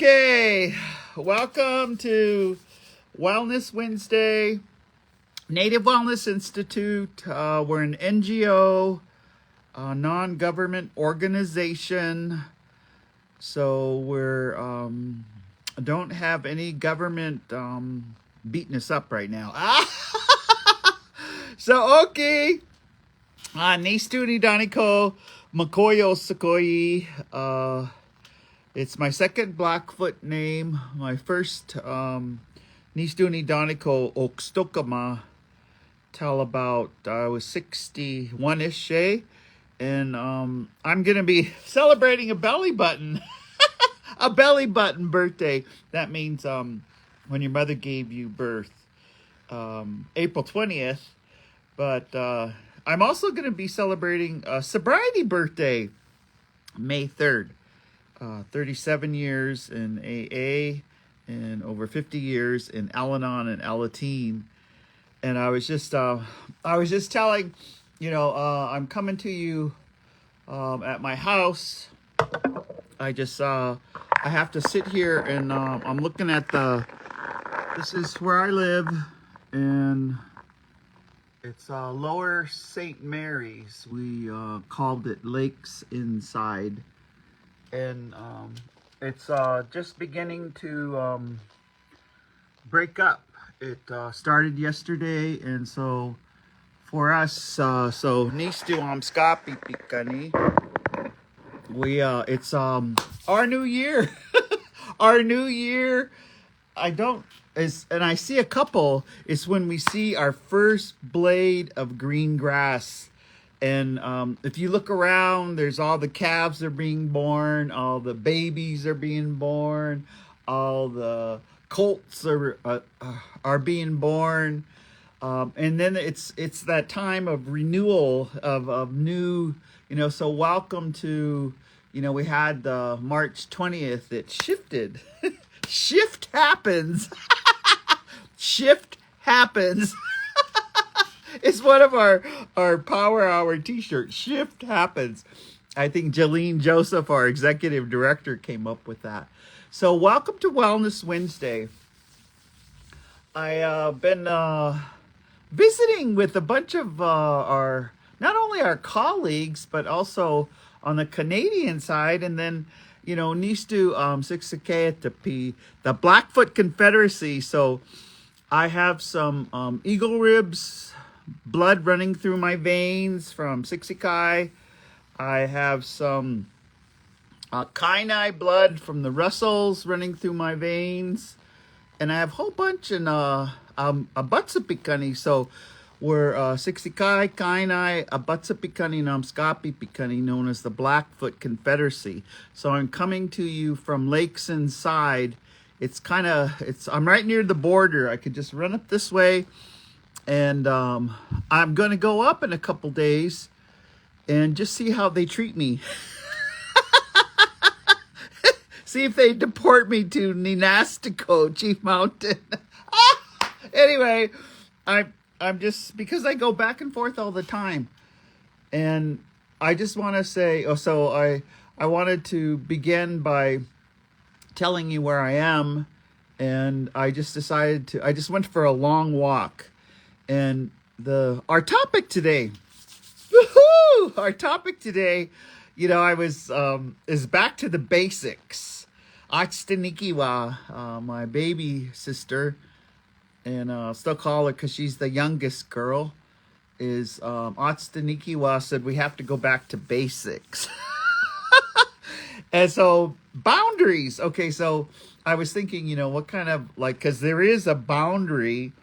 Okay, welcome to Wellness Wednesday, Native Wellness Institute. We're an NGO, non-government organization, so we're don't have any government beating us up right now. So okay, Nistuni Daniko Makoyo Sakoi. It's my second Blackfoot name. My first Nistuni Daniko Okstokama till about I was 61-ish, and I'm gonna be celebrating a belly button, a belly button birthday. That means when your mother gave you birth, April 20th. But I'm also gonna be celebrating a sobriety birthday, May 3rd. 37 years in AA and over 50 years in Al-Anon and Alateen. And I was just telling, I'm coming to you at my house. I have to sit here and I'm looking at this is where I live, and it's Lower St. Mary's. We called it Lakes Inside. And it's just beginning to break up. It started yesterday, and so for us, so Nistu Amskapi Pikani, it's our new year. Our new year. And I see a couple. It's when we see our first blade of green grass. And if you look around, there's all the calves are being born, all the babies are being born, all the colts are being born, and then it's that time of renewal of new, So welcome to, we had the March 20th. It shifted. Shift happens. Shift happens. It's one of our Power Hour t-shirts. Shift happens. I think Jolene Joseph, our executive director, came up with that. So welcome to Wellness Wednesday. I've been visiting with a bunch of not only our colleagues, but also on the Canadian side, and then, Nistu Siksikeetapi, the Blackfoot Confederacy. So I have some eagle ribs, blood running through my veins from Siksikai. I have some Kainai blood from the Russells running through my veins. And I have a whole bunch in a Abatsapikani. So we're Siksikai, Kainai, Abatsapikani, Namskapi Pikani, known as the Blackfoot Confederacy. So I'm coming to you from Lakes Inside. I'm right near the border. I could just run up this way. And I'm going to go up in a couple days and just see how they treat me. See if they deport me to Ninastico, Chief Mountain. Anyway, I'm just, because I go back and forth all the time. And I just want to say, I wanted to begin by telling you where I am. And I just went for a long walk. And our topic today, I was, is back to the basics. Achstanikiwa, my baby sister, and I'll still call her because she's the youngest girl, is Achstanikiwa said we have to go back to basics. And so boundaries. Okay, so I was thinking, what kind of, because there is a boundary,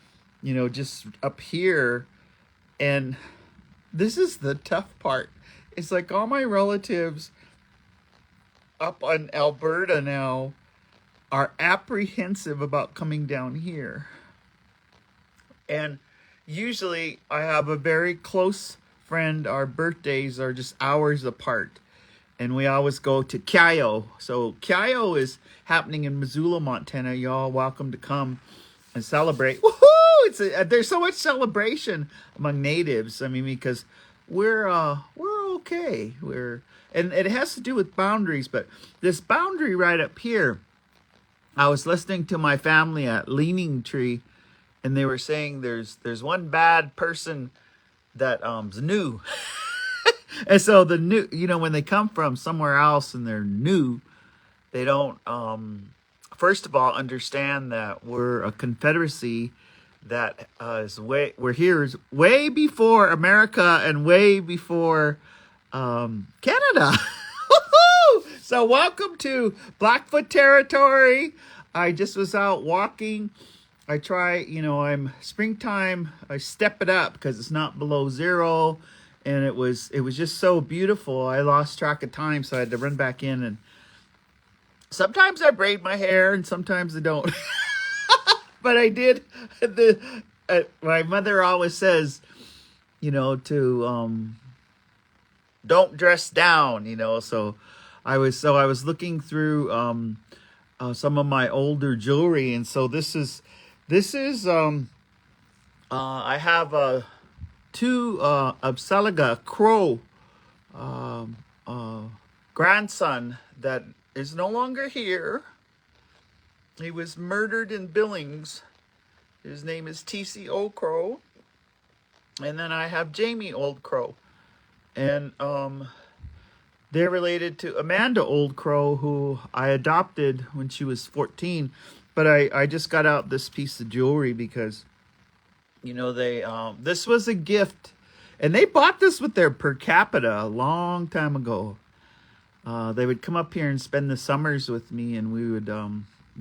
just up here. And this is the tough part. It's like all my relatives up in Alberta now are apprehensive about coming down here. And usually I have a very close friend. Our birthdays are just hours apart. And we always go to Kyayo. So Kyayo is happening in Missoula, Montana. Y'all welcome to come and celebrate. Woohoo! There's so much celebration among natives. I mean, because we're okay. And it has to do with boundaries, but this boundary right up here I was listening to my family at Leaning Tree, and they were saying there's one bad person that is new. And so the new, when they come from somewhere else and they're new, they don't first of all understand that we're a confederacy that we're here is way before America and way before Canada. So welcome to Blackfoot territory. I just was out walking. I try, I'm springtime. I step it up because it's not below zero, and it was just so beautiful. I lost track of time, so I had to run back in. And sometimes I braid my hair, and sometimes I don't. But I did. My mother always says, to don't dress down. So I was looking through some of my older jewelry, and so this is I have two Absalaga Crow grandson that is no longer here. He was murdered in Billings. His name is T.C. Old Crow. And then I have Jamie Old Crow. And they're related to Amanda Old Crow, who I adopted when she was 14. But I just got out this piece of jewelry because, they this was a gift. And they bought this with their per capita a long time ago. They would come up here and spend the summers with me, and we would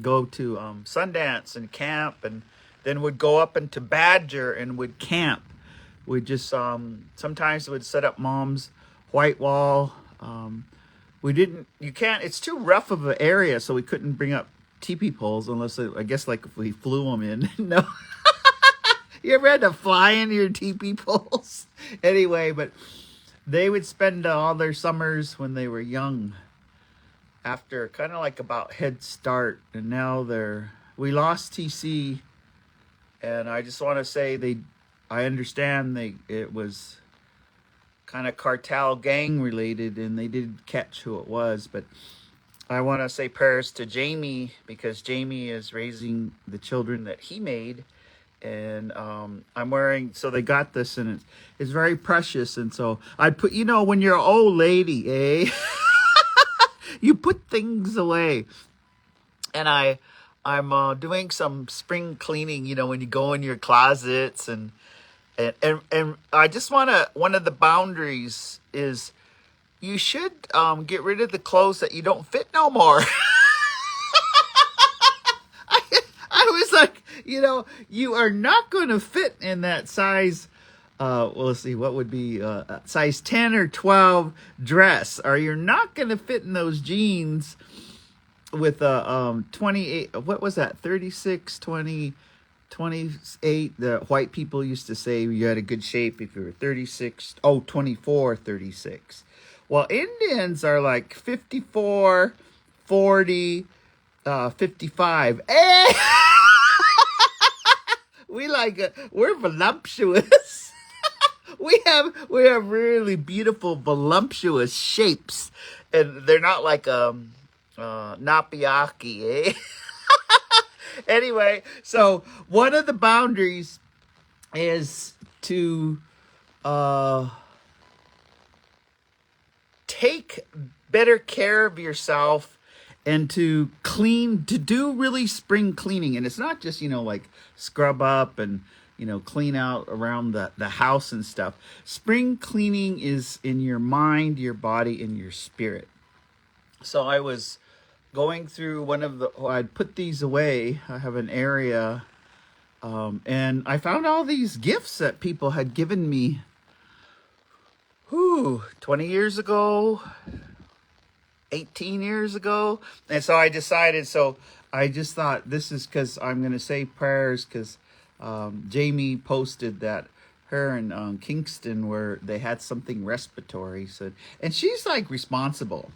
go to Sundance and camp, and then would go up into Badger and would camp. We'd just sometimes would set up Mom's white wall. It's too rough of an area, so we couldn't bring up teepee poles unless, I guess, like if we flew them in. No. You ever had to fly into your teepee poles? Anyway, but they would spend all their summers when they were young, after kind of like about Head Start, and now we lost TC, and I just want to say I understand it was kind of cartel gang related, and they did catch who it was, but I want to say prayers to Jamie, because Jamie is raising the children that he made. And I'm wearing, so they got this, and it's very precious. And so I put, when you're an old lady, you put things away. And I'm doing some spring cleaning, when you go in your closets, and I just one of the boundaries is you should get rid of the clothes that you don't fit no more. I was like, you are not going to fit in that size. Let's see, what would be size 10 or 12 dress, or you're not going to fit in those jeans with a 28. What was that? 36, 20, 28. The white people used to say you had a good shape if you were 36. Oh, 24, 36. Well, Indians are like 54, 40, 55. We're voluptuous. we have really beautiful voluptuous shapes, and they're not like Napiaki, eh? Anyway, so one of the boundaries is to take better care of yourself, and to do really spring cleaning. And it's not just, like scrub up and, clean out around the house and stuff. Spring cleaning is in your mind, your body, and your spirit. So I was going through I'd put these away. I have an area, and I found all these gifts that people had given me 20 years ago, 18 years ago. And so I just thought, this is because I'm going to say prayers, because Jamie posted that her and Kingston they had something respiratory. So, and she's like responsible.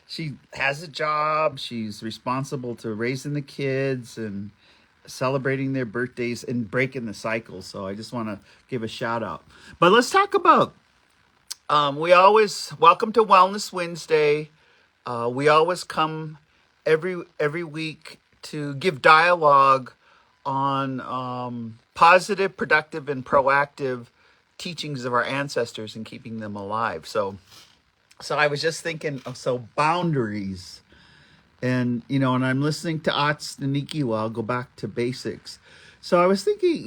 She has a job. She's responsible to raising the kids and celebrating their birthdays and breaking the cycle. So I just want to give a shout out. But let's talk about, we always welcome to Wellness Wednesday. We always come every week to give dialogue on positive, productive, and proactive teachings of our ancestors and keeping them alive. So I was just thinking, so boundaries, and and I'm listening to Ats Nanikiwa. I'll go back to basics. So I was thinking,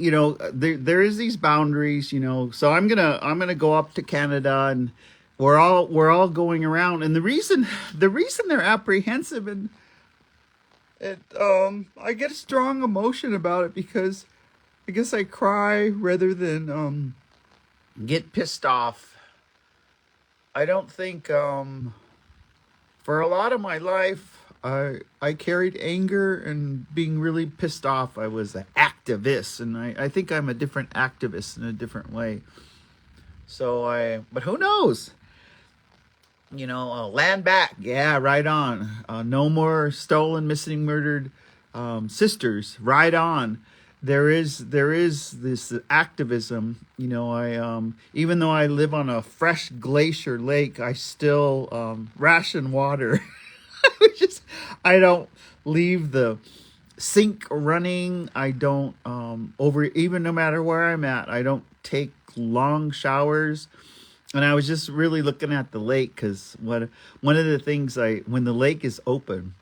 there is these boundaries, So I'm gonna go up to Canada, and we're all going around, and the reason they're apprehensive, and I get a strong emotion about it, because I guess I cry rather than get pissed off. I don't think for a lot of my life I carried anger and being really pissed off. I was an activist, and I think I'm a different activist in a different way. But who knows? Land back. Yeah, right on. No more stolen, missing, murdered sisters. Right on. There is this activism. I even though I live on a fresh glacier lake, I still ration water. I don't leave the sink running. I don't even no matter where I'm at, I don't take long showers. And I was just really looking at the lake, because one of the things when the lake is open,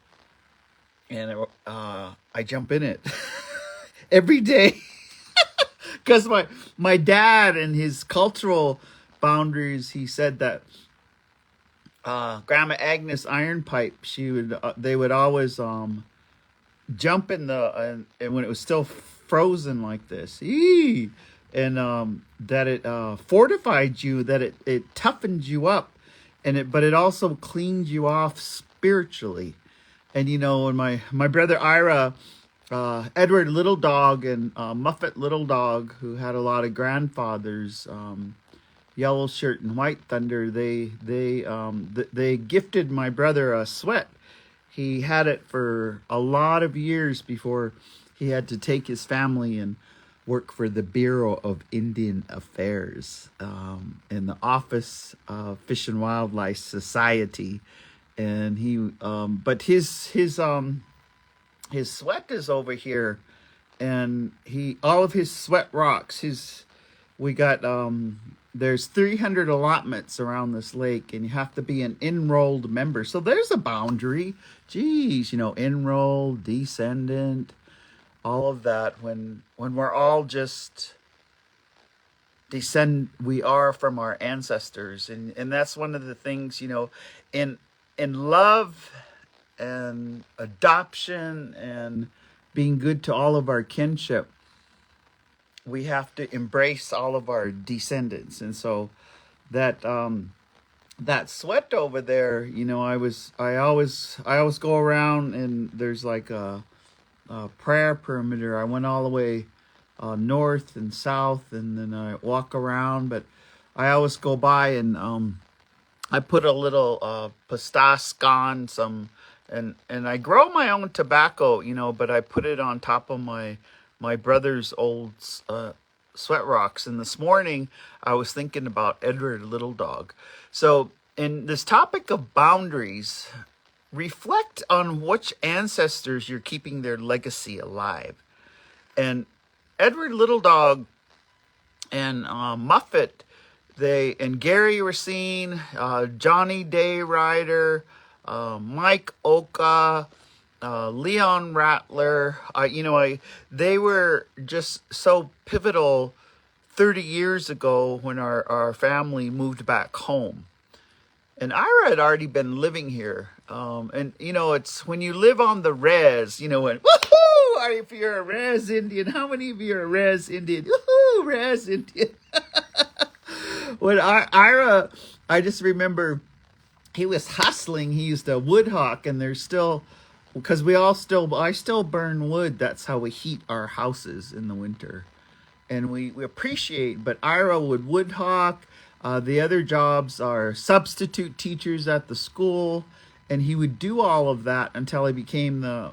and I jump in it every day, because my dad and his cultural boundaries, he said that Grandma Agnes Iron Pipe, they would always jump in and when it was still frozen like this. And that it fortified you, that it toughened you up, but it also cleaned you off spiritually. And when my brother Ira, Edward Little Dog, and Muffet Little Dog, who had a lot of grandfathers, Yellow Shirt and White Thunder, they gifted my brother a sweat. He had it for a lot of years before he had to take his family and work for the Bureau of Indian Affairs in the Office of Fish and Wildlife Society. And but his sweat is over here, and all of his sweat rocks. We got there's 300 allotments around this lake, and you have to be an enrolled member. So there's a boundary. Geez, enrolled, descendant, all of that. When we're all just we are from our ancestors, and that's one of the things, in love and adoption and being good to all of our kinship, we have to embrace all of our descendants. And so that sweat over there, I always go around, and there's like a prayer perimeter. I went all the way north and south, and then I walk around, but I always go by, and I put a little pistache on and I grow my own tobacco, but I put it on top of my brother's old sweat rocks. And this morning I was thinking about Edward Little Dog. So in this topic of boundaries, reflect on which ancestors you're keeping their legacy alive. And Edward Little Dog and Muffet, and Gary Racine, Johnny Day Ryder, Mike Oka, Leon Rattler, they were just so pivotal 30 years ago when our family moved back home. And Ira had already been living here. And it's when you live on the res, woohoo! If you're a res Indian, how many of you are a res Indian? Woohoo, res Indian. When Ira, I just remember he was hustling. He used a wood hawk, and there's still, because I still burn wood. That's how we heat our houses in the winter. And we appreciate, but Ira would wood hawk. The other jobs are substitute teachers at the school. And he would do all of that until he became the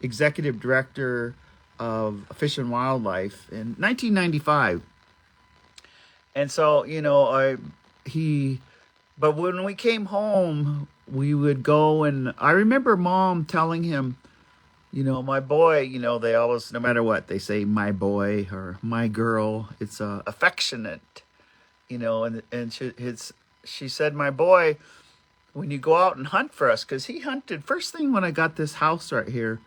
executive director of Fish and Wildlife in 1995. And so, but when we came home, we would go, and I remember Mom telling him, My boy, they always, no matter what, they say my boy or my girl. It's affectionate, and she said, my boy, when you go out and hunt for us, because he hunted first thing when I got this house right here.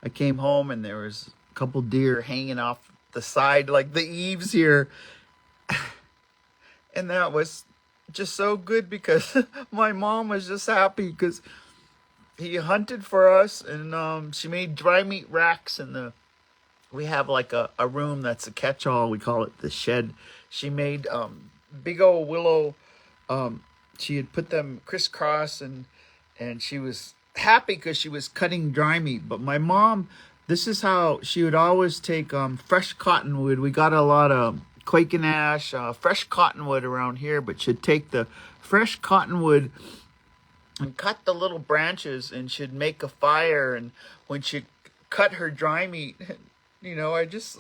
I came home and there was a couple deer hanging off the side, like the eaves here. And that was just so good because my mom was just happy because he hunted for us, and she made dry meat racks in the we have like a room that's a catch-all. We call it the shed. She made big old willow. She had put them crisscross, and she was happy because she was cutting dry meat. But my mom, this is how she would always take fresh cottonwood. We got a lot of quake and ash, fresh cottonwood around here, but she'd take the fresh cottonwood and cut the little branches, and she'd make a fire. And when she cut her dry meat, I just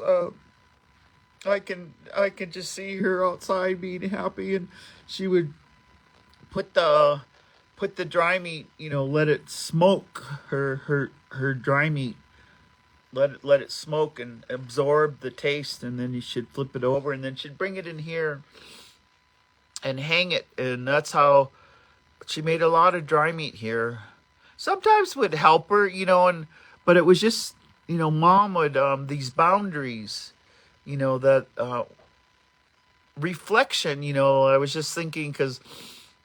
I can just see her outside being happy, and she would put the dry meat, let it smoke her dry meat. Let it smoke and absorb the taste, and then you should flip it over, and then she'd bring it in here and hang it, and that's how she made a lot of dry meat here. Sometimes would help her, but it was just, mom would these boundaries, that reflection. I was just thinking because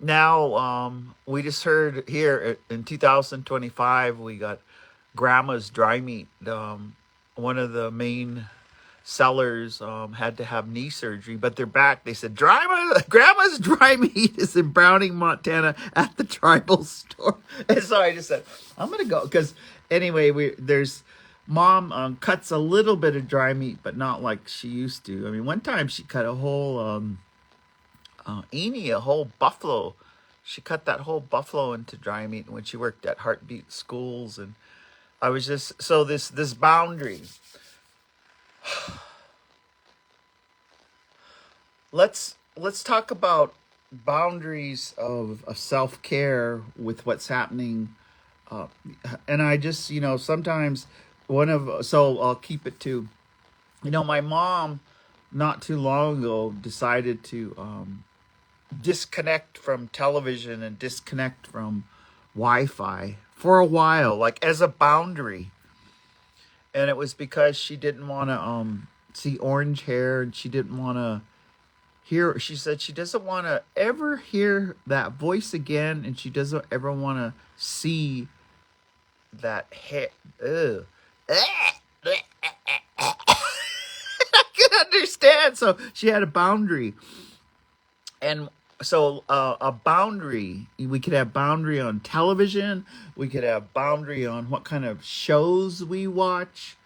now we just heard here in 2025 we got Grandma's dry meat. One of the main sellers had to have knee surgery, but they're back. They said Grandma's dry meat is in Browning, Montana at the tribal store. And so I just said, I'm gonna go, because anyway, there's mom cuts a little bit of dry meat, but not like she used to. I mean, one time she cut a whole a whole buffalo. She cut that whole buffalo into dry meat when she worked at Heartbeat Schools. And I was just, so this boundary. Let's talk about boundaries of self-care with what's happening. And I just, sometimes so I'll keep it to, my mom not too long ago decided to disconnect from television and disconnect from Wi-Fi for a while, like as a boundary. And it was because she didn't want to see orange hair, and she didn't want to hear. She said she doesn't want to ever hear that voice again, and she doesn't ever want to see that hair. Ugh. I can understand. So she had a boundary, and so a boundary. We could have boundary on television. We could have boundary on what kind of shows we watch.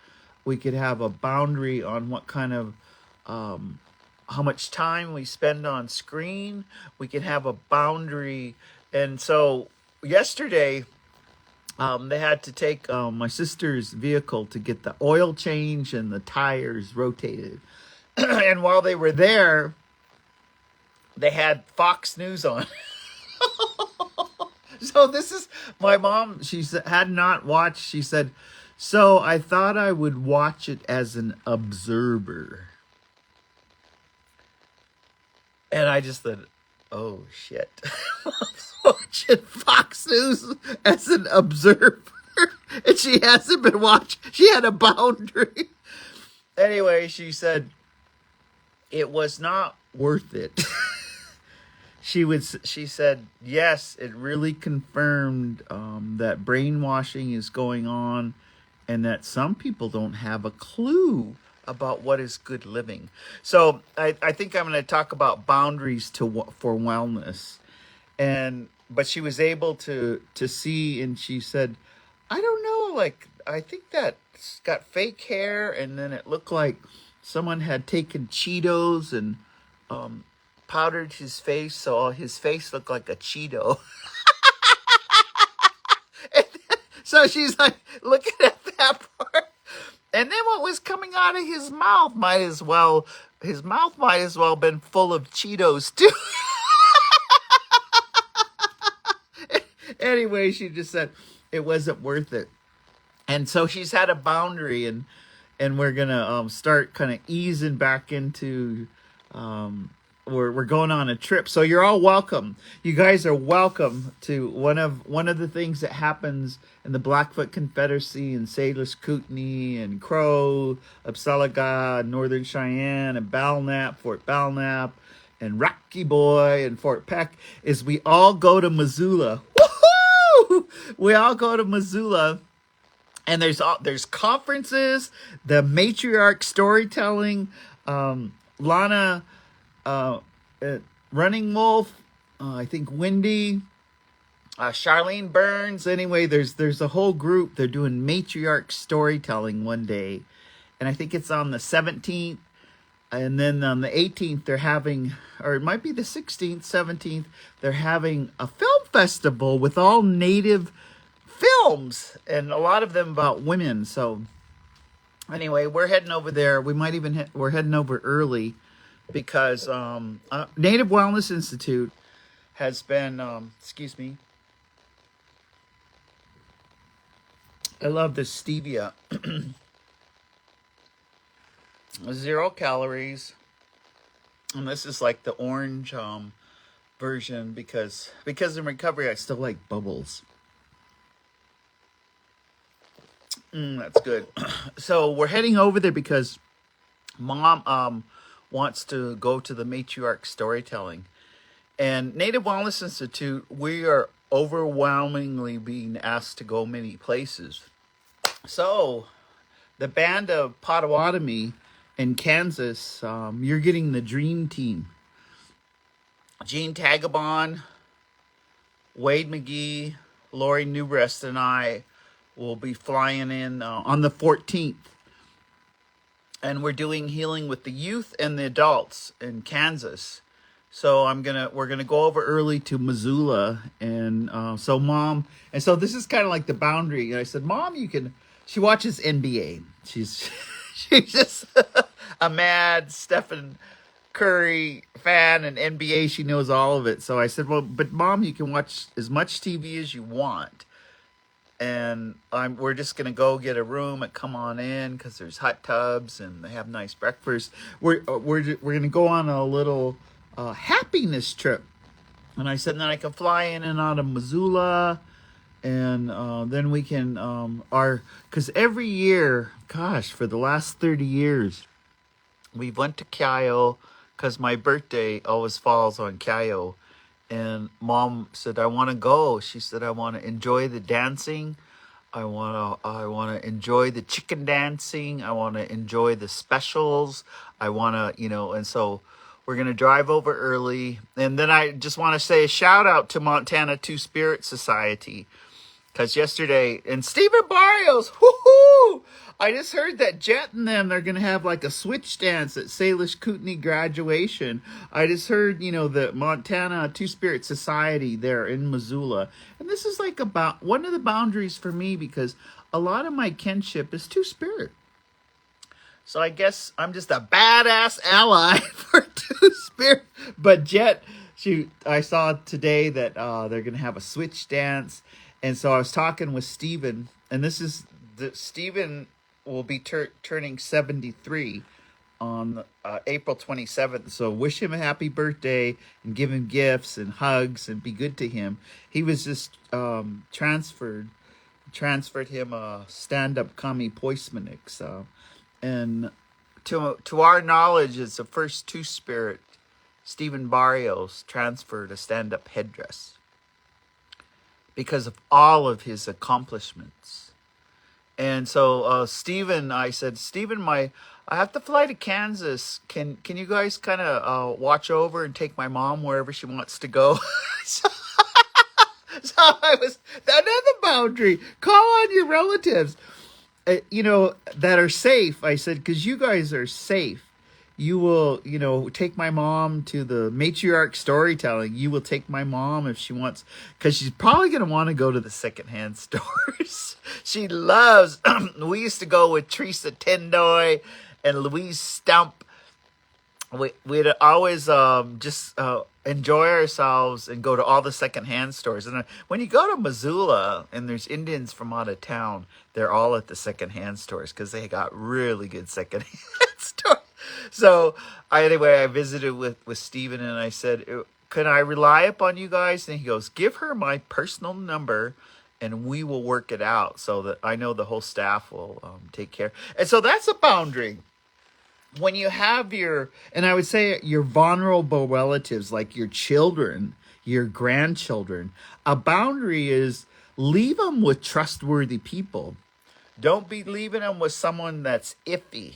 We could have a boundary on what kind of how much time we spend on screen. We can have a boundary. And so yesterday, they had to take my sister's vehicle to get the oil change and the tires rotated. And while they were there, they had Fox News on. So this is my mom. She had not watched. She said, so I thought I would watch it as an observer. And I just thought, oh shit. Mom's watching Fox News as an observer. And she hasn't been watching. She had a boundary. Anyway, she said it was not worth it. She said, yes, it really confirmed that brainwashing is going on, and that some people don't have a clue about what is good living. So I think I'm going to talk about boundaries for wellness. But she was able to see, and she said, I don't know, like, I think that's got fake hair, and then it looked like someone had taken Cheetos and powdered his face, so his face looked like a Cheeto. So she's like looking at that part. And then what was coming out of his mouth might as well been full of Cheetos too. Anyway, she just said it wasn't worth it. And so she's had a boundary, and we're gonna start kind of easing back into we're going on a trip. So you're all welcome. You guys are welcome to one of the things that happens in the Blackfoot Confederacy and Salish Kootenai and Crow, Upsalaga, Northern Cheyenne, and Belknap, Fort Belknap, and Rocky Boy and Fort Peck is we all go to Missoula. Woohoo! We all go to Missoula. And there's conferences, the matriarch storytelling, Lana, Running Wolf, I think Wendy, Charlene Burns. Anyway, there's a whole group. They're doing matriarch storytelling one day, and I think it's on the 17th, and then on the 18th they're having, or it might be the 16th, 17th. They're having a film festival with all native films, and a lot of them about women. So anyway, we're heading over there. We might even we're heading over early because Native Wellness Institute has been excuse me, I love this stevia. 0 calories, and this is like the orange version because in recovery I still like bubbles. That's good. So we're heading over there because Mom wants to go to the matriarch storytelling. And Native Wellness Institute, we are overwhelmingly being asked to go many places. So the band of Potawatomi in Kansas, you're getting the dream team. Gene Tagabon, Wade McGee, Lori Newbrest, and I will be flying in on the 14th. And we're doing healing with the youth and the adults in Kansas. So we're gonna go over early to Missoula, and so Mom, and so this is kind of like the boundary. And I said, Mom, she watches NBA. She's just a mad Stephen Curry fan, and NBA, she knows all of it. So I said, well, but Mom, you can watch as much TV as you want. And we're just gonna go get a room and come on in because there's hot tubs and they have nice breakfast. We're gonna go on a little happiness trip, and I said then I can fly in and out of Missoula, and then we can because every year, gosh, for the last 30 years, we went to Kyo because my birthday always falls on Kyo. And Mom said, I want to go. She said, I want to enjoy the dancing. I want to enjoy the chicken dancing. I want to enjoy the specials. I want to, and so we're going to drive over early. And then I just want to say a shout out to Montana Two Spirit Society. Because yesterday, and Stephen Barrios, whoo-hoo! I just heard that Jet and them, they're going to have like a switch dance at Salish Kootenai graduation. I just heard, the Montana Two Spirit Society there in Missoula. And this is like about one of the boundaries for me because a lot of my kinship is Two Spirit. So I guess I'm just a badass ally for Two Spirit. But Jet, I saw today that they're going to have a switch dance. And so I was talking with Steven, and Steven will be turning 73 on April 27th. So wish him a happy birthday and give him gifts and hugs and be good to him. He was just transferred him a stand-up Kami Poismanik. So, and to our knowledge, it's the first Two-Spirit, Stephen Barrios, transferred a stand-up headdress because of all of his accomplishments. And so Stephen, I said, Stephen, I have to fly to Kansas. Can you guys kind of watch over and take my mom wherever she wants to go? so I was, another boundary. Call on your relatives, that are safe. I said, because you guys are safe. You will, take my mom to the matriarch storytelling. You will take my mom if she wants, because she's probably going to want to go to the secondhand stores. She loves, we used to go with Teresa Tendoy and Louise Stump we'd always just enjoy ourselves and go to all the secondhand stores. And when you go to Missoula and there's Indians from out of town, they're all at the secondhand stores because they got really good secondhand stores. So I visited with Steven and I said, can I rely upon you guys? And he goes, give her my personal number and we will work it out so that I know the whole staff will take care. And so that's a boundary. When you have and I would say your vulnerable relatives, like your children, your grandchildren, a boundary is leave them with trustworthy people. Don't be leaving them with someone that's iffy,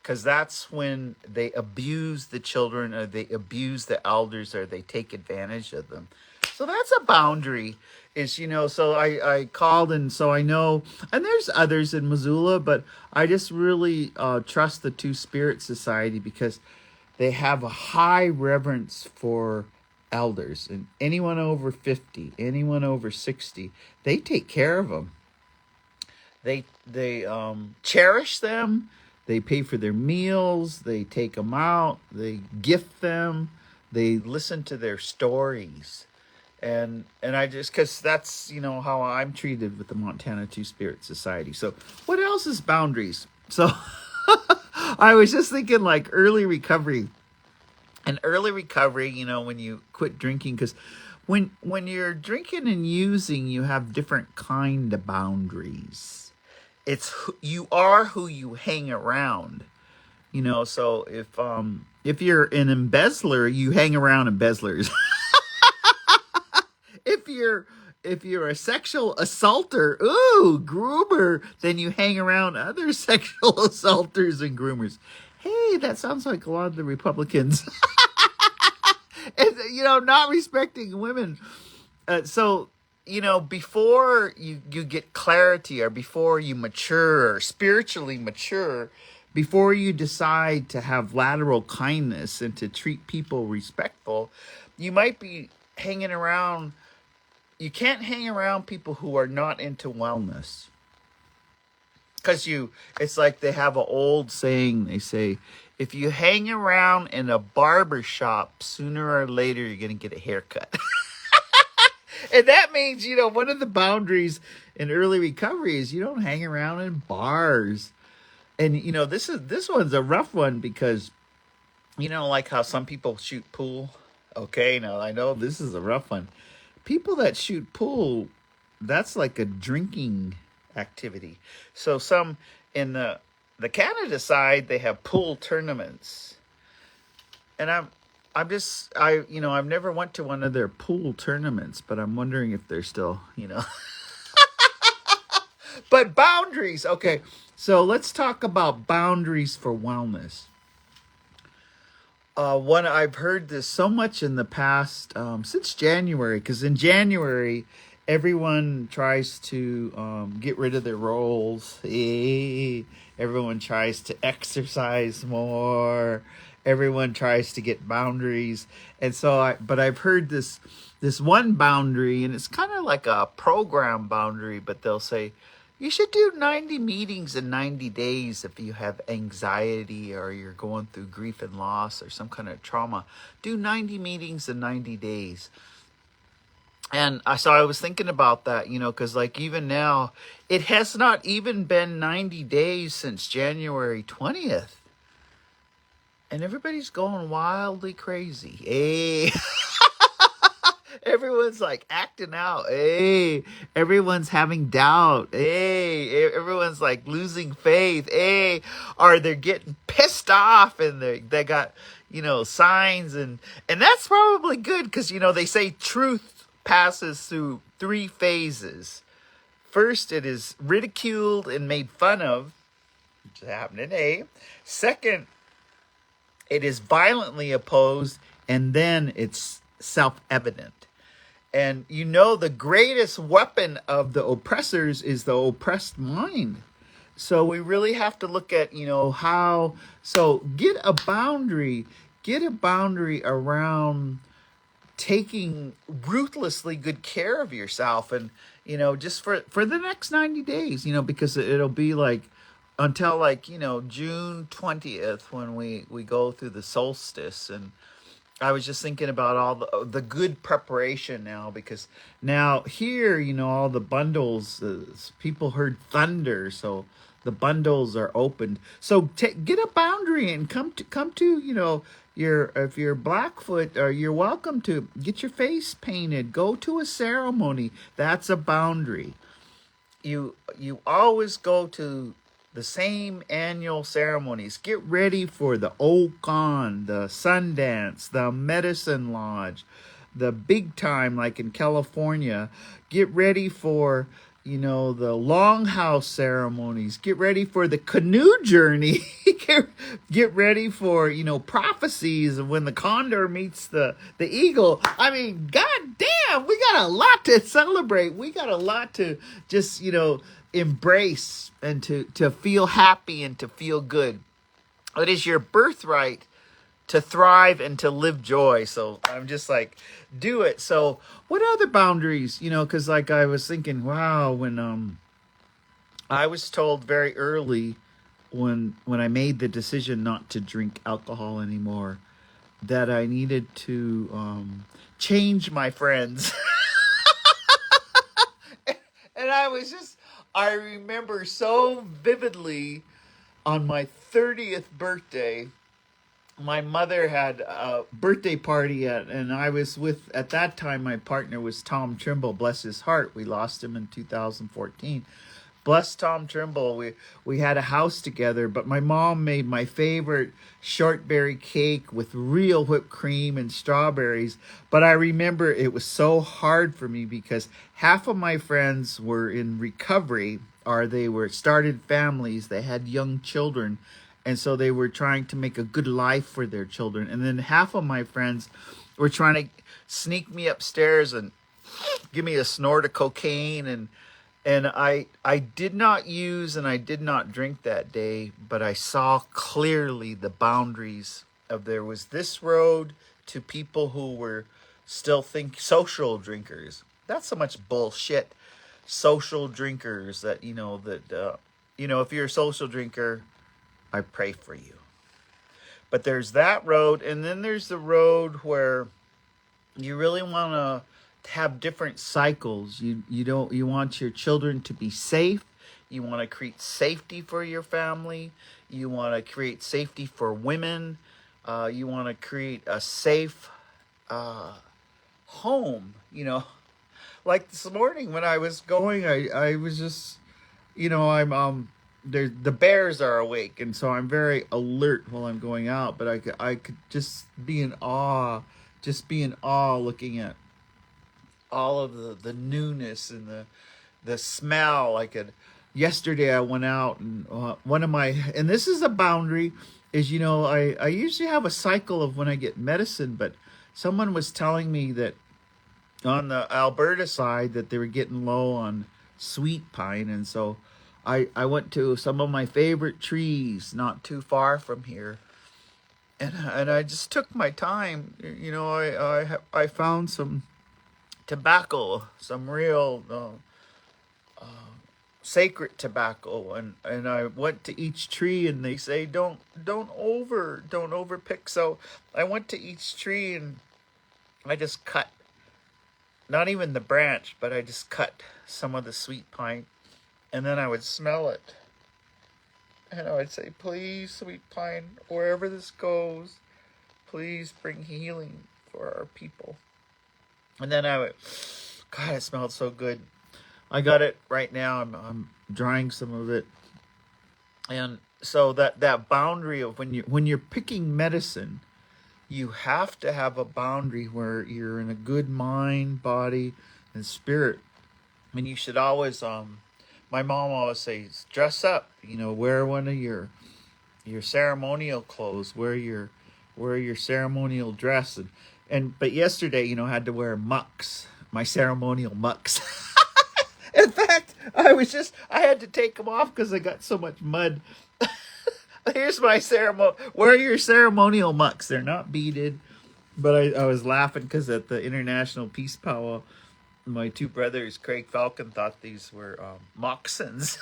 because that's when they abuse the children or they abuse the elders or they take advantage of them. So that's a boundary. So I called, and so I know, and there's others in Missoula, but I just really trust the Two Spirit Society because they have a high reverence for elders, and anyone over 50, anyone over 60, they take care of them. They cherish them. They pay for their meals. They take them out. They gift them. They listen to their stories. And I just, because that's, how I'm treated with the Montana Two Spirit Society. So what else is boundaries? So I was just thinking like early recovery. And early recovery, when you quit drinking, because when you're drinking and using, you have different kind of boundaries. You are who you hang around. So if you're an embezzler, you hang around embezzlers. If you're a sexual assaulter, groomer, then you hang around other sexual assaulters and groomers. Hey, that sounds like a lot of the Republicans. And, not respecting women. So before you get clarity, or before you mature, or spiritually mature, before you decide to have lateral kindness and to treat people respectful, you might be hanging around. You can't hang around people who are not into wellness. Because it's like they have an old saying. They say, if you hang around in a barber shop, sooner or later you're going to get a haircut. And that means, one of the boundaries in early recovery is you don't hang around in bars. And, this one's a rough one because, like how some people shoot pool. Okay, now I know this is a rough one. People that shoot pool, that's like a drinking activity. So some in the Canada side, they have pool tournaments. And I've never went to one of their pool tournaments, but I'm wondering if they're still, But boundaries. Okay, so let's talk about boundaries for wellness. One, I've heard this so much in the past, since January, because in January, everyone tries to get rid of their rolls. Everyone tries to exercise more. Everyone tries to get boundaries. And so I've heard this one boundary, and it's kind of like a program boundary, but they'll say, you should do 90 meetings in 90 days if you have anxiety or you're going through grief and loss or some kind of trauma. Do 90 meetings in 90 days. And so I was thinking about that, because like even now, it has not even been 90 days since January 20th. And everybody's going wildly crazy. Hey. Everyone's like acting out. Hey, everyone's having doubt. Hey, everyone's like losing faith. Hey, or they're getting pissed off and they got, signs and that's probably good because, they say truth passes through 3 phases. First, it is ridiculed and made fun of, which is happening. Hey, second, it is violently opposed, and then it's self-evident. And the greatest weapon of the oppressors is the oppressed mind. So we really have to look at, how, so get a boundary around taking ruthlessly good care of yourself. And, just for the next 90 days, because it'll be like, until like, June 20th when we go through the solstice. And I was just thinking about all the good preparation now, because now here, all the bundles, people heard thunder, so the bundles are opened. So get a boundary and come to your, if you're Blackfoot, or you're welcome to get your face painted. Go to a ceremony. That's a boundary. You always go to the same annual ceremonies. Get ready for the Okan, the Sundance, the Medicine Lodge, the big time like in California. Get ready for the longhouse ceremonies. Get ready for the canoe journey. get ready for prophecies of when the condor meets the eagle. I mean, god damn, we got a lot to celebrate. We got a lot to just embrace, and to feel happy and to feel good. It is your birthright to thrive and to live joy. So I'm just like, do it. So what other boundaries, because like I was thinking, wow, when I was told very early, when I made the decision not to drink alcohol anymore, that I needed to change my friends. And I remember so vividly on my 30th birthday, my mother had a birthday party and I was at that time, my partner was Tom Trimble, bless his heart. We lost him in 2014. Bless Tom Trimble. We had a house together, but my mom made my favorite shortberry cake with real whipped cream and strawberries. But I remember it was so hard for me because half of my friends were in recovery, or they were started families, they had young children, and so they were trying to make a good life for their children. And then half of my friends were trying to sneak me upstairs and give me a snort of cocaine. And I did not use and I did not drink that day, but I saw clearly the boundaries of, there was this road to people who were still social drinkers. That's so much bullshit. Social drinkers that, if you're a social drinker, I pray for you. But there's that road, and then there's the road where you really want to have different cycles. You want your children to be safe. You want to create safety for your family. You want to create safety for women. You want to create a safe home. Like this morning when I was going, I was just, I'm the bears are awake, and so I'm very alert while I'm going out. But I could just be in awe, looking at all of the newness and the smell. Yesterday I went out, and and this is a boundary, is I usually have a cycle of when I get medicine, but someone was telling me that on the Alberta side that they were getting low on sweet pine, and so I went to some of my favorite trees not too far from here, and I just took my time. I found some tobacco, some real sacred tobacco, and I went to each tree, and they say don't overpick. So I went to each tree and I just cut, not even the branch, but I just cut some of the sweet pine. And then I would smell it. And I would say, please, sweet pine, wherever this goes, please bring healing for our people. And then I would, God, it smelled so good. I got it right now. I'm drying some of it. And so that boundary of when you're picking medicine, you have to have a boundary where you're in a good mind, body, and spirit. And you should always my mom always says, dress up, wear one of your ceremonial clothes, wear your ceremonial dress. But yesterday, I had to wear mucks, my ceremonial mucks. In fact, I had to take them off because I got so much mud. Here's my wear your ceremonial mucks. They're not beaded, but I was laughing because at the International Peace Powwow, my two brothers, Craig Falcon, thought these were moccasins.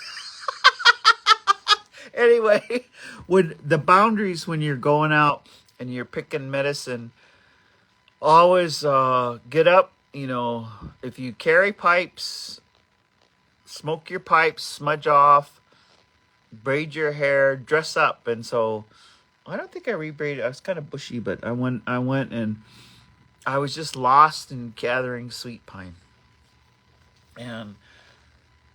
Anyway, when the boundaries when you're going out and you're picking medicine, always get up. If you carry pipes, smoke your pipes, smudge off, braid your hair, dress up. And so I don't think I rebraided. I was kind of bushy, but I went and I was just lost in gathering sweet pine. And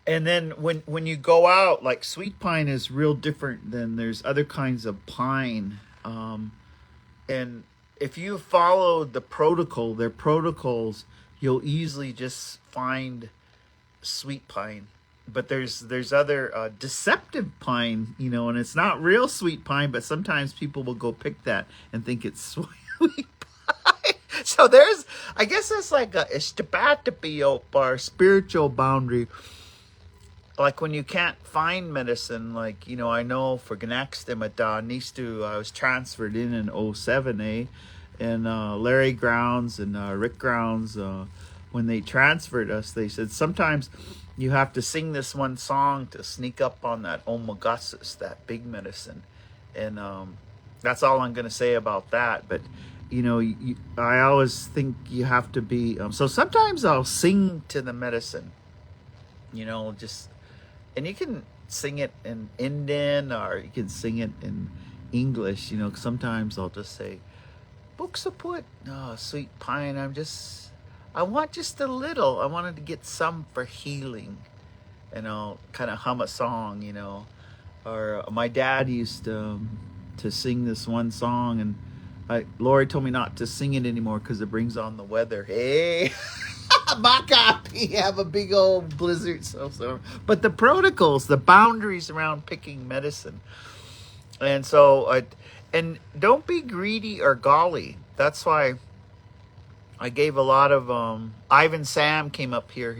then when you go out, like sweet pine is real different than there's other kinds of pine. And if you follow the protocol, their protocols, you'll easily just find sweet pine. But there's other deceptive pine, and it's not real sweet pine, but sometimes people will go pick that and think it's sweet pine. So I guess that's like a ishtabatapiop, our spiritual boundary. Like when you can't find medicine, like, I know for Ganaxtimata, Nistu, I was transferred in 07, and Larry Grounds and Rick Grounds, when they transferred us, they said sometimes you have to sing this one song to sneak up on that Omegasis, that big medicine. And that's all I'm going to say about that. But, I always think you have to be, so sometimes I'll sing to the medicine, and you can sing it in Indian or you can sing it in English. Sometimes I'll just say, Buksaput, sweet pine, I want just a little. I wanted to get some for healing. And I'll kind of hum a song, Or my dad used to sing this one song, and Lori told me not to sing it anymore because it brings on the weather. Hey! Makapi, have a big old blizzard. But the protocols, the boundaries around picking medicine, and so and don't be greedy or golly. That's why I gave a lot of Ivan Sam came up here.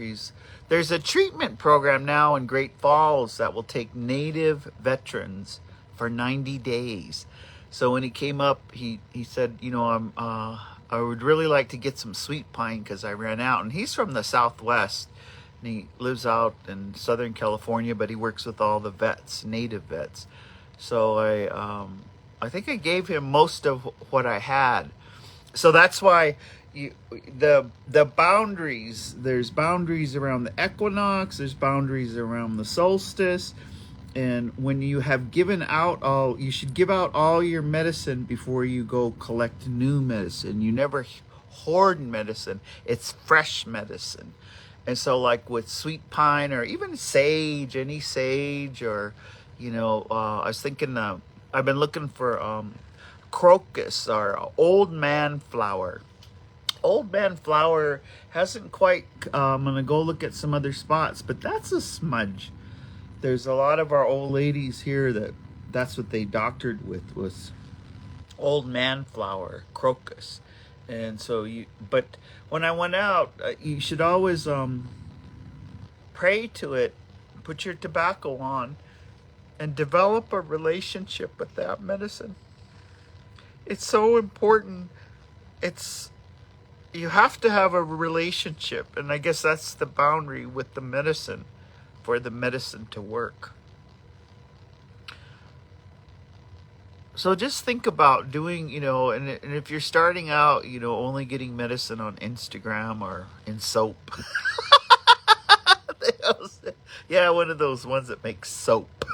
There's a treatment program now in Great Falls that will take Native veterans for 90 days. So when he came up, he said, I would really like to get some sweet pine because I ran out. And he's from the Southwest, and he lives out in Southern California, but he works with all the vets, Native vets. So I think I gave him most of what I had. So that's why the boundaries, there's boundaries around the equinox, there's boundaries around the solstice. And when you have given out you should give out all your medicine before you go collect new medicine. You never hoard medicine. It's fresh medicine. And so like with sweet pine or even sage, any sage, or, I was thinking, I've been looking for crocus or old man flower. Old man flower hasn't quite, I'm going to go look at some other spots, but that's a smudge. There's a lot of our old ladies here that's what they doctored with, was old man flower, crocus. And so but when I went out, you should always pray to it, put your tobacco on, and develop a relationship with that medicine. It's so important. You have to have a relationship, and I guess that's the boundary with the medicine, for the medicine to work. So just think about doing, and if you're starting out, only getting medicine on Instagram or in soap. Yeah, one of those ones that makes soap.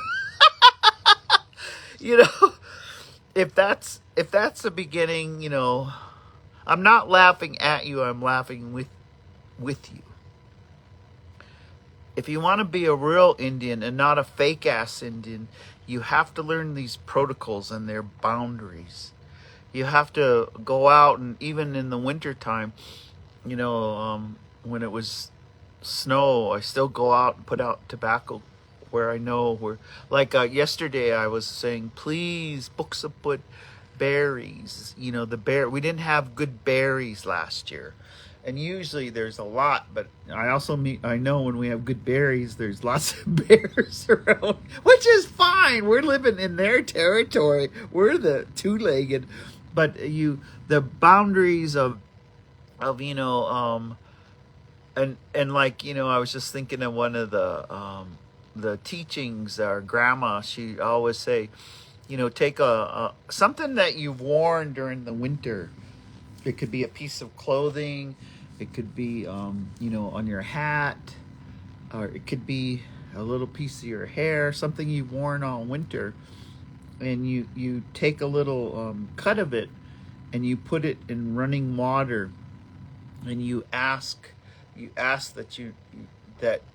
If that's the beginning, I'm not laughing at you, I'm laughing with you. If you want to be a real Indian and not a fake-ass Indian, you have to learn these protocols and their boundaries. You have to go out, and even in the wintertime, when it was snow, I still go out and put out tobacco where I know where. Like yesterday, I was saying, please, Buksaput berries. We didn't have good berries last year. And usually there's a lot, but I know when we have good berries, there's lots of bears around, which is fine. We're living in their territory. We're the two-legged, but the boundaries of and like, I was just thinking of one of the the teachings, our grandma, she always say, take a something that you've worn during the winter. It could be a piece of clothing, it could be on your hat, or it could be a little piece of your hair, something you've worn all winter, and you take a little cut of it and you put it in running water, and you ask that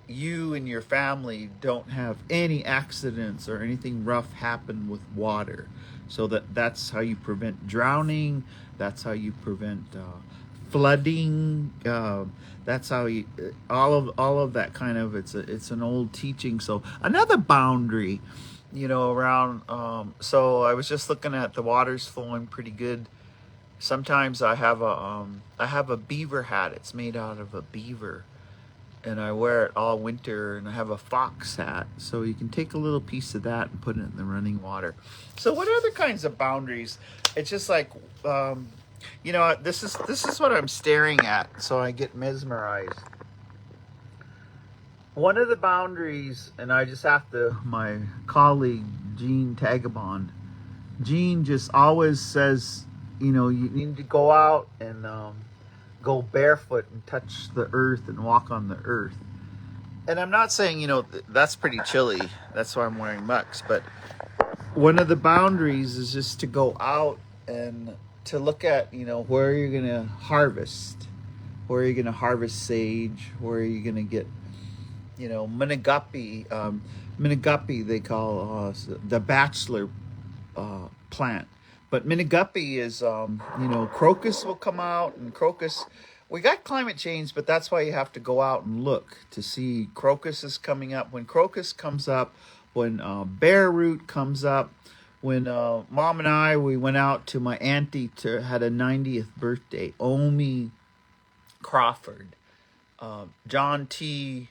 you and your family don't have any accidents or anything rough happen with water. So that's how you prevent drowning. That's how you prevent flooding. That's how you all of that kind of it's an old teaching. So another boundary, around. So I was just looking at the water's flowing pretty good. Sometimes I have a beaver hat. It's made out of a beaver, and I wear it all winter. And I have a fox hat, so you can take a little piece of that and put it in the running water. So what other kinds of boundaries? It's just like this is what I'm staring at, so I get mesmerized. One of the boundaries, and I just have to, my colleague Gene Tagabon, Gene just always says, you need to go out and go barefoot and touch the earth and walk on the earth. And I'm not saying, that's pretty chilly. That's why I'm wearing mucks. But one of the boundaries is just to go out and to look at, where you're going to harvest. Where you're going to harvest sage. Where you're going to get, Minagapi. Minagapi they call the bachelor plant. But Minagapi is, crocus will come out, and crocus, we got climate change, but that's why you have to go out and look to see crocus is coming up. When crocus comes up, when bear root comes up, when Mom and I, we went out to my auntie had a 90th birthday, Omi Crawford. John T.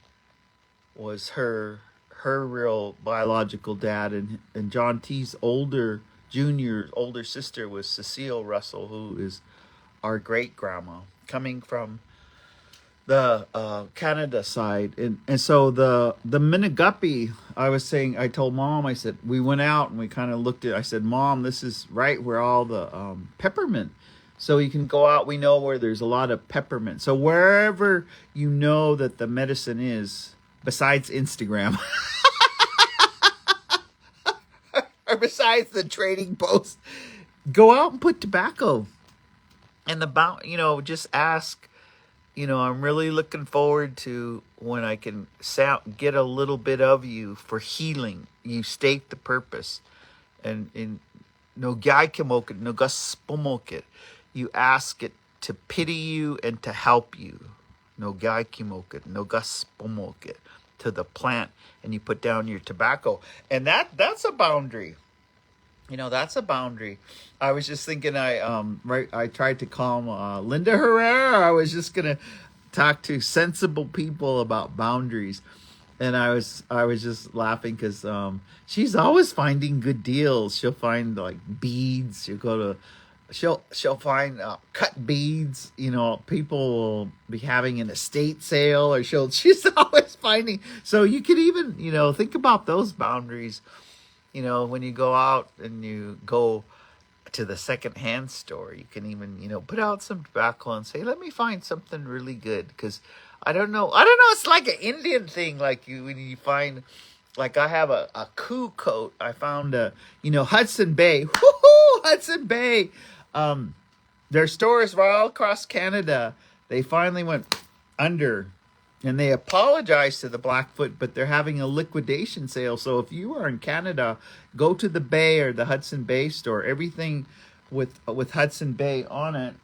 was her real biological dad, and John T.'s older sister was Cecile Russell, who is our great grandma, coming from the Canada side. And so the Minagapi, I told Mom, I said, we went out and we kind of looked at, I said, Mom, this is right where all the peppermint. So you can go out, we know where there's a lot of peppermint. So wherever you know that the medicine is, besides Instagram, or besides the trading post, go out and put tobacco. And just ask, I'm really looking forward to when I can get a little bit of you for healing. You state the purpose. And no guy kimokit, no gaspomokit. You ask it to pity you and to help you. No guy kimokit, no gaspomokit, to the plant, and you put down your tobacco. And that's a boundary. That's a boundary. I was just thinking, I tried to call Linda Herrera. I was just gonna talk to sensible people about boundaries, and I was just laughing because she's always finding good deals. She'll find like beads. She'll find cut beads. People will be having an estate sale, or she's always finding. So you could even think about those boundaries. When you go out and you go to the secondhand store, you can even, put out some tobacco and say, let me find something really good. Because I don't know. It's like an Indian thing. Like when you find, like I have a coup coat. I found Hudson Bay. Woohoo! Hudson Bay. Their stores were all across Canada. They finally went under. And they apologize to the Blackfoot, but they're having a liquidation sale. So if you are in Canada, go to the Bay or the Hudson Bay store. Everything with Hudson Bay on it.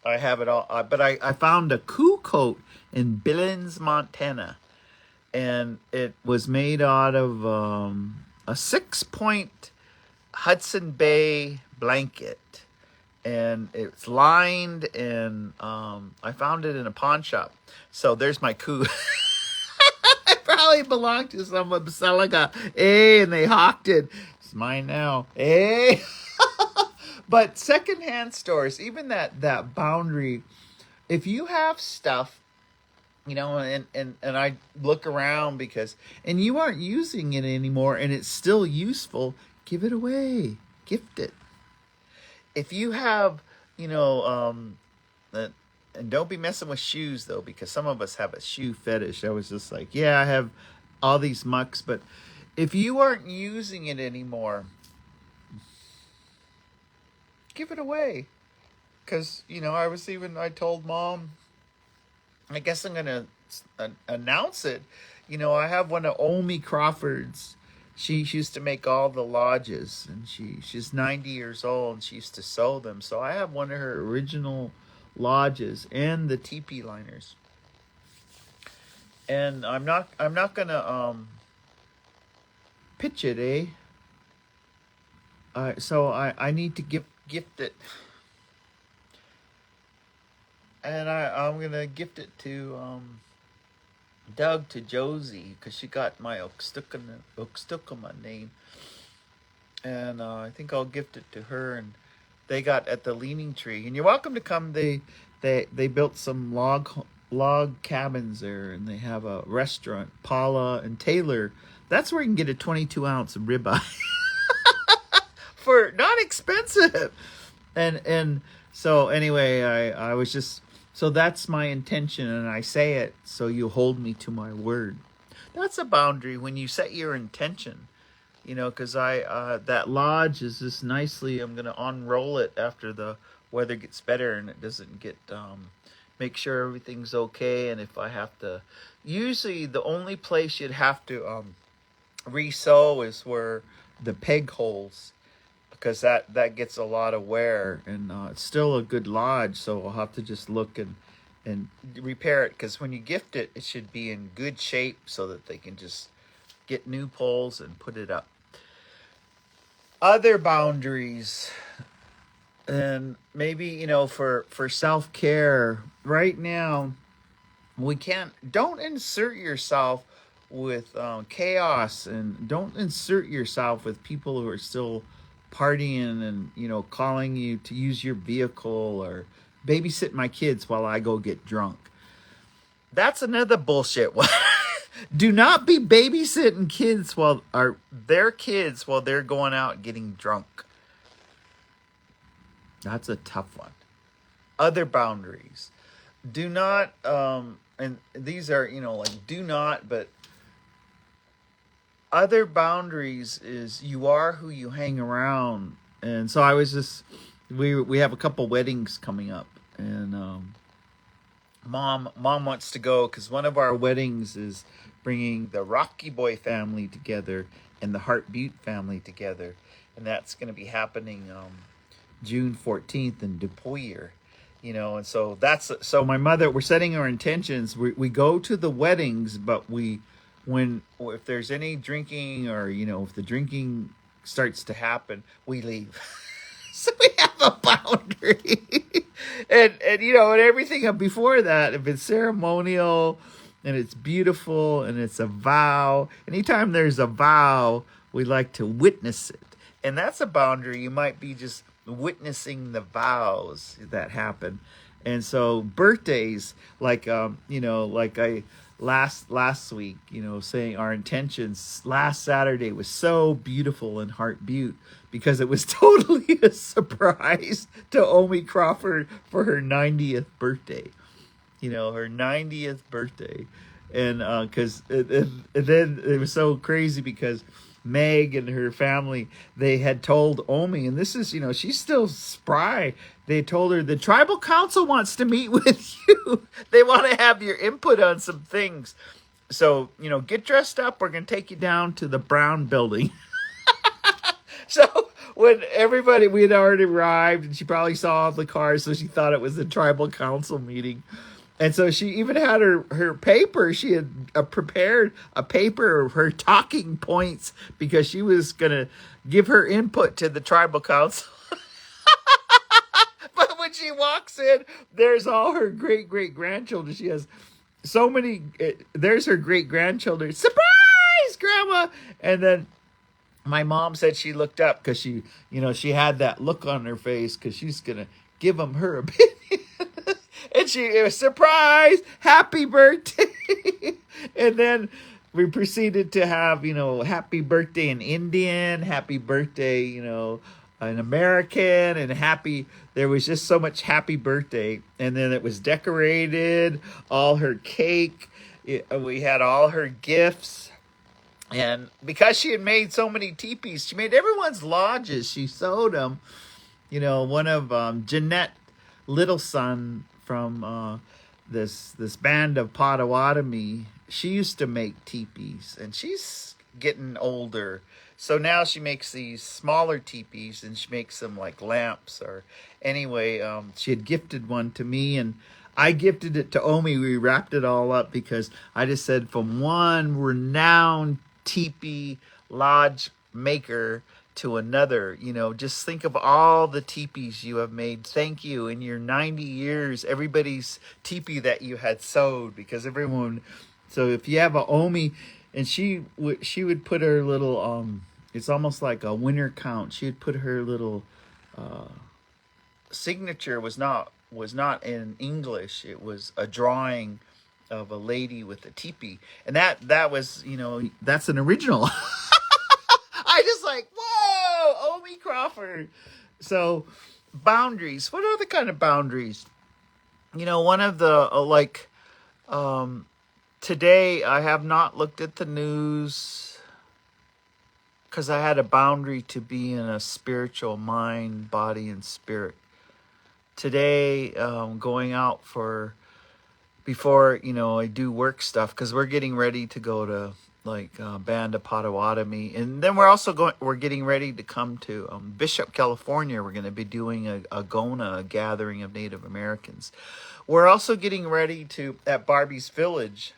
I have it all. But I found a coup coat in Billings, Montana. And it was made out of a 6-point Hudson Bay blanket. And it's lined, and I found it in a pawn shop. So there's my coup. It probably belonged to someone selling and they hawked it. It's mine now. But secondhand stores, even that boundary, if you have stuff and I look around because, and you aren't using it anymore and it's still useful, give it away, gift it. If you have, you know, uh, and don't be messing with shoes though, because some of us have a shoe fetish. I was just like, yeah, I have all these mucks, but if you aren't using it anymore, give it away. Because, I told mom, I guess I'm going to announce it. I have one of Omi Crawford's. She used to make all the lodges, and she's 90 years old, and she used to sew them. So I have one of her original lodges and the teepee liners. And I'm not gonna pitch it, eh? So I need to gift it, and I'm gonna gift it to Doug, to Josie, because she got my Okstukuma name, and I think I'll gift it to her. And they got at the Leaning Tree, and you're welcome to come. They built some log cabins there, and they have a restaurant, Paula and Taylor. That's where you can get a 22-ounce ribeye for not expensive. And so anyway, I was just, so that's my intention, and I say it so you hold me to my word. That's a boundary when you set your intention, because that lodge is just nicely, I'm going to unroll it after the weather gets better and it doesn't get, make sure everything's okay. And if I have to, usually the only place you'd have to re-sew is where the peg holes, because that gets a lot of wear, and it's still a good lodge, so I'll have to just look and repair it, because when you gift it, it should be in good shape so that they can just get new poles and put it up. Other boundaries, and maybe, for self-care right now, don't insert yourself with chaos, and don't insert yourself with people who are still partying and calling you to use your vehicle or babysit my kids while I go get drunk. That's another bullshit one. Do not be babysitting their kids while they're going out getting drunk. That's a tough one. Other boundaries. Do not and these are, do not, but other boundaries is you are who you hang around. And so I was just, we have a couple weddings coming up, and mom wants to go, because one of our weddings is bringing the Rocky Boy family together and the Hart Butte family together, and that's going to be happening June 14th in Depoyer. And so so my mother, we're setting our intentions. We go to the weddings, but if there's any drinking, or if the drinking starts to happen, we leave. So we have a boundary. and everything before that, if it's ceremonial and it's beautiful and it's a vow, anytime there's a vow, we like to witness it. And that's a boundary. You might be just witnessing the vows that happen. And so birthdays, like I last week, saying our intentions last Saturday was so beautiful in Hart Butte, because it was totally a surprise to Omi Crawford for her 90th birthday. Her 90th birthday. And because then it was so crazy, because Meg and her family, they had told Omi, and this is, she's still spry. They told her the tribal council wants to meet with you. They want to have your input on some things. So, get dressed up. We're going to take you down to the Brown building. So when we had already arrived, and she probably saw all the cars, so she thought it was the tribal council meeting. And so she even had her paper. She had prepared a paper of her talking points, because she was going to give her input to the tribal council. But when she walks in, there's all her great-great-grandchildren. She has so many. There's her great-grandchildren. Surprise, Grandma! And then my mom said she looked up, because she had that look on her face, because she's going to give them her opinion. And it was surprise, happy birthday. And then we proceeded to have, happy birthday in Indian, happy birthday, an American, and there was just so much happy birthday. And then it was decorated, all her cake, we had all her gifts. And because she had made so many teepees, she made everyone's lodges. She sewed them. One of Jeanette Littleson from this band of Potawatomi, she used to make teepees, and she's getting older. So now she makes these smaller teepees, and she makes them like lamps. Or anyway, she had gifted one to me, and I gifted it to Omi. We wrapped it all up because I just said, from one renowned teepee lodge maker to another, just think of all the teepees you have made. Thank you. In your 90 years, everybody's teepee that you had sewed, because everyone. So if you have a Omi, and she would put her little it's almost like a winter count. She would put her little signature was not in English. It was a drawing of a lady with a teepee, and that was, that's an original. I just like, whoa, Omi Crawford. So boundaries. What other kind of boundaries? One of the today I have not looked at the news because I had a boundary to be in a spiritual mind, body, and spirit. Today, going out before, I do work stuff, because we're getting ready to go to Band of Potawatomi. And then we're getting ready to come to Bishop, California. We're going to be doing a GONA, a gathering of Native Americans. We're also getting ready at Barbie's Village.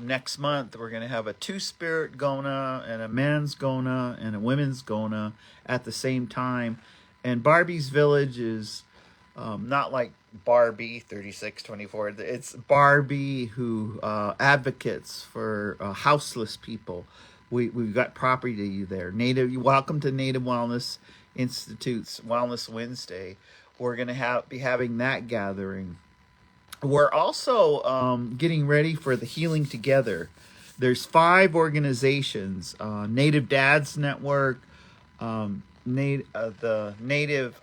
Next month, we're going to have a two-spirit GONA and a men's GONA and a women's GONA at the same time. And Barbie's Village is not like Barbie 3624. It's Barbie who advocates for houseless people. We've got property there. Welcome to Native Wellness Institute's Wellness Wednesday. We're going to be having that gathering. We're also getting ready for the Healing Together. There's 5 organizations: Native Dads Network, the Native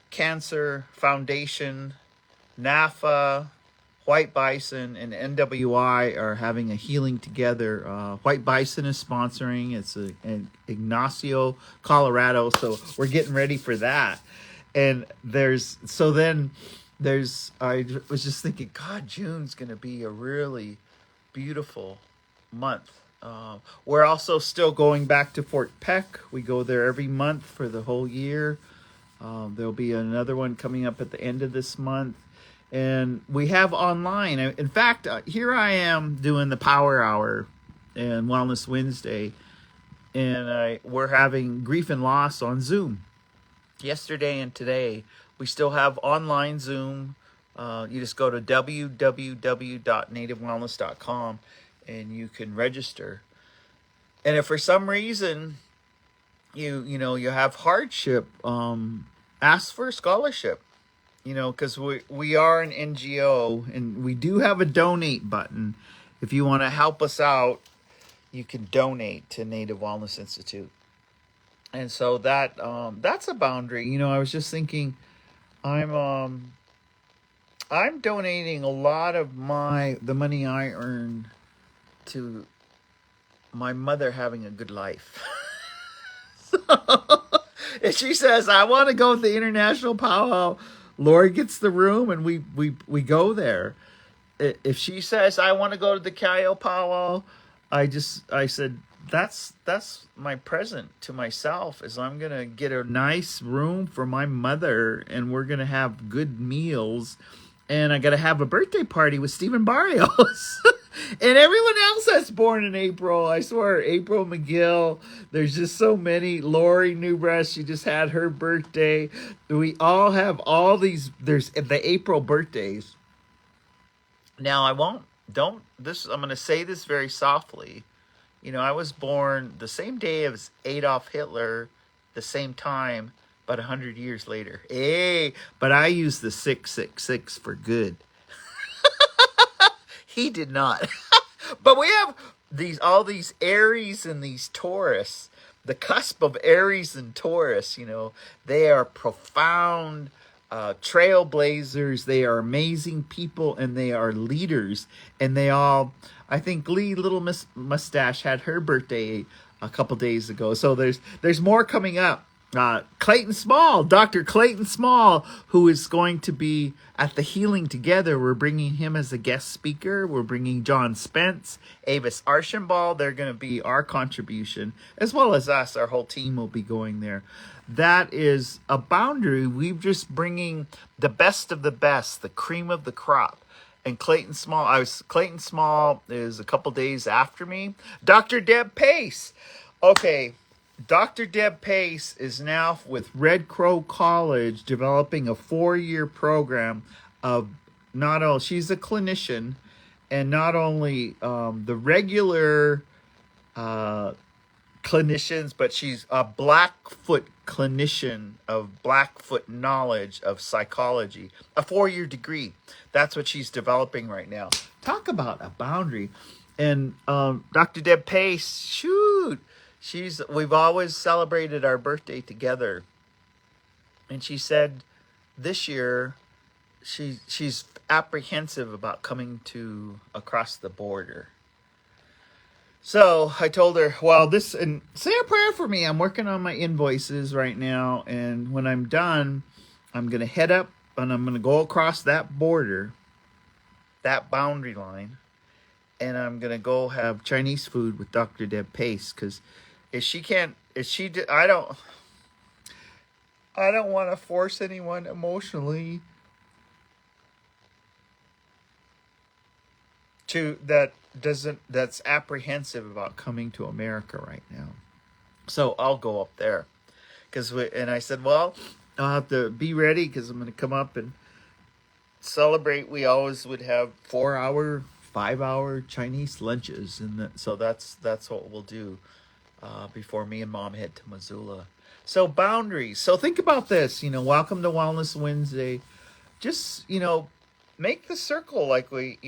Cancer Foundation, NAFA, White Bison, and NWI are having a Healing Together. White Bison is sponsoring. It's in Ignacio, Colorado. So we're getting ready for that. And I was just thinking, God, June's going to be a really beautiful month. We're also still going back to Fort Peck. We go there every month for the whole year. There'll be another one coming up at the end of this month. And we have online. In fact, here I am doing the Power Hour and Wellness Wednesday. And we're having grief and loss on Zoom. Yesterday and today, we still have online Zoom. You just go to www.nativewellness.com and you can register. And if for some reason you have hardship, ask for a scholarship. Because we are an NGO, and we do have a donate button. If you want to help us out, you can donate to Native Wellness Institute. And so that's a boundary. I was just thinking, I'm donating a lot of the money I earn to my mother having a good life. So if she says, I want to go to the International Powwow, Lori gets the room and we go there. If she says, I want to go to the Cayo Powwow, I said, that's my present to myself, is I'm going to get a nice room for my mother, and we're going to have good meals, and I got to have a birthday party with Stephen Barrios. And everyone else that's born in April. I swear, April McGill. There's just so many. Lori Newbreast, she just had her birthday. We all have all these. There's the April birthdays. Now, I'm going to say this very softly. I was born the same day as Adolf Hitler, the same time About 100 years later. Hey, but I use the 666 for good. He did not. But we have all these Aries and these Taurus. The cusp of Aries and Taurus, they are profound trailblazers. They are amazing people, and they are leaders. And they all, I think Lee Little Miss Mustache had her birthday a couple days ago. So there's more coming up. Clayton Small, Dr. Clayton Small, who is going to be at the Healing Together. We're bringing him as a guest speaker. We're bringing John Spence, Avis Archambault. They're going to be our contribution, as well as us. Our whole team will be going there. That is a boundary. We're just bringing the best of the best, the cream of the crop. And Clayton Small is a couple days after me. Dr. Deb Pace. Okay. Dr. Deb Pace is now with Red Crow College developing a 4-year program of she's a clinician, and not only the regular clinicians, but she's a Blackfoot clinician of Blackfoot knowledge of psychology, a 4-year degree. That's what she's developing right now. Talk about a boundary. And Dr. Deb Pace, shoot. We've always celebrated our birthday together. And she said this year she's apprehensive about coming across the border. So I told her, and say a prayer for me. I'm working on my invoices right now, and when I'm done, I'm going to head up and I'm going to go across that border, that boundary line, and I'm going to go have Chinese food with Dr. Deb Pace, because I don't want to force anyone emotionally that's apprehensive about coming to America right now. So I'll go up there, and I said, well, I'll have to be ready, because I'm going to come up and celebrate. We always would have 4-hour, 5-hour Chinese lunches, and so that's what we'll do before me and Mom head to Missoula. So boundaries. So think about this. Welcome to Wellness Wednesday. Just make the circle, like we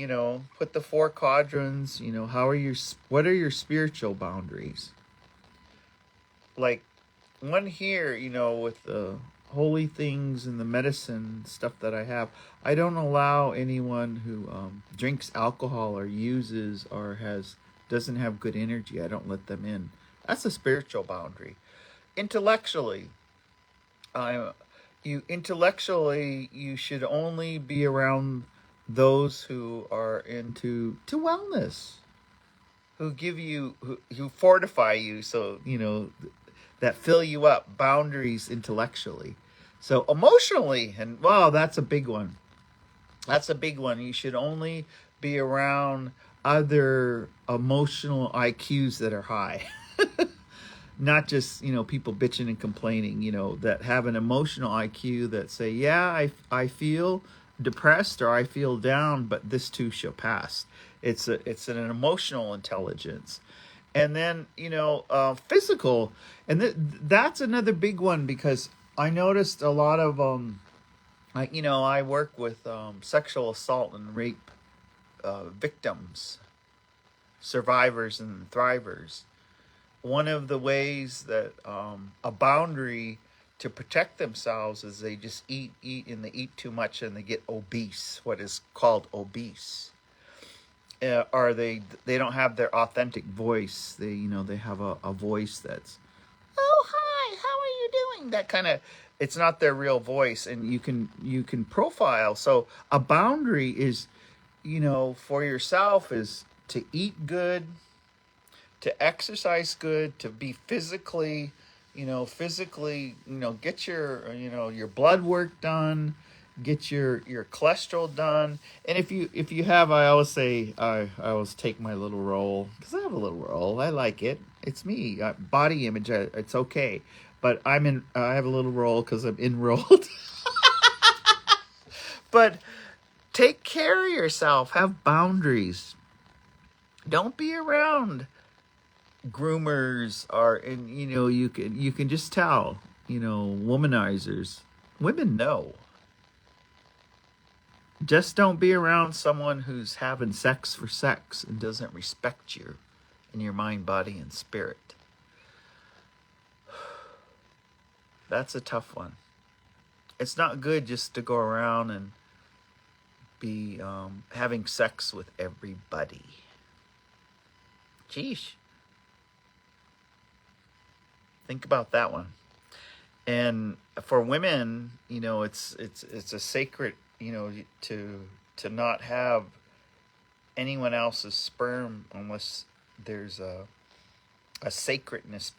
put the 4 quadrants. What are your spiritual boundaries? Like one here, with the holy things and the medicine stuff that I have, I don't allow anyone who drinks alcohol or uses or doesn't have good energy. I don't let them in. That's a spiritual boundary. Intellectually, you should only be around those who are into wellness, who fortify you, so that fill you up. Boundaries intellectually. So emotionally, and that's a big one. You should only be around other emotional IQs that are high. Not just, people bitching and complaining, that have an emotional IQ that say, yeah, I feel depressed or I feel down, but this too shall pass. It's an emotional intelligence. And then, physical. And that's another big one, because I noticed a lot of, I work with sexual assault and rape victims, survivors and thrivers. One of the ways that a boundary to protect themselves is they just eat, and they eat too much and they get obese, what is called obese. Or they don't have their authentic voice. They have a voice that's, oh, hi, how are you doing? That kind of, it's not their real voice, and you can profile. So a boundary is, for yourself, is to eat good, to exercise good, to be physically, get your blood work done, get your cholesterol done. And if you have, I always say, I always take my little roll, because I have a little roll. I like it. It's me. Body image, it's okay. But I have a little roll because I'm enrolled. But take care of yourself. Have boundaries. Don't be around groomers, and you can just tell womanizers. Women know. Just don't be around someone who's having sex for sex and doesn't respect you in your mind, body, and spirit. That's a tough one. It's not good just to go around and be having sex with everybody. Geesh. Think about that one. And for women, it's a sacred, to not have anyone else's sperm unless there's a sacredness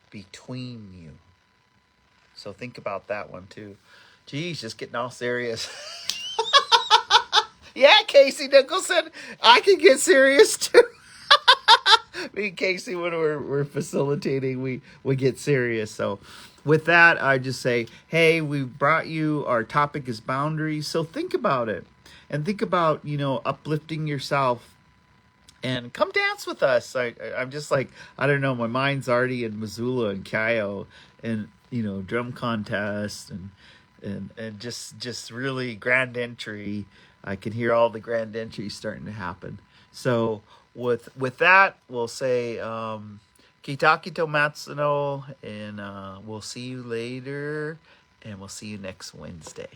between you. So think about that one too. Geez, just getting all serious. Yeah, Casey Nicholson, I can get serious too. Me and Casey, when we're facilitating, we get serious. So with that, I just say, hey, we brought you, our topic is boundaries. So think about it and think about, uplifting yourself and come dance with us. I'm just like, I don't know, my mind's already in Missoula and Cayo and, drum contest and just really grand entry. I can hear all the grand entries starting to happen. So with that, we'll say Kitaki to Matsuno, and we'll see you later, and we'll see you next Wednesday.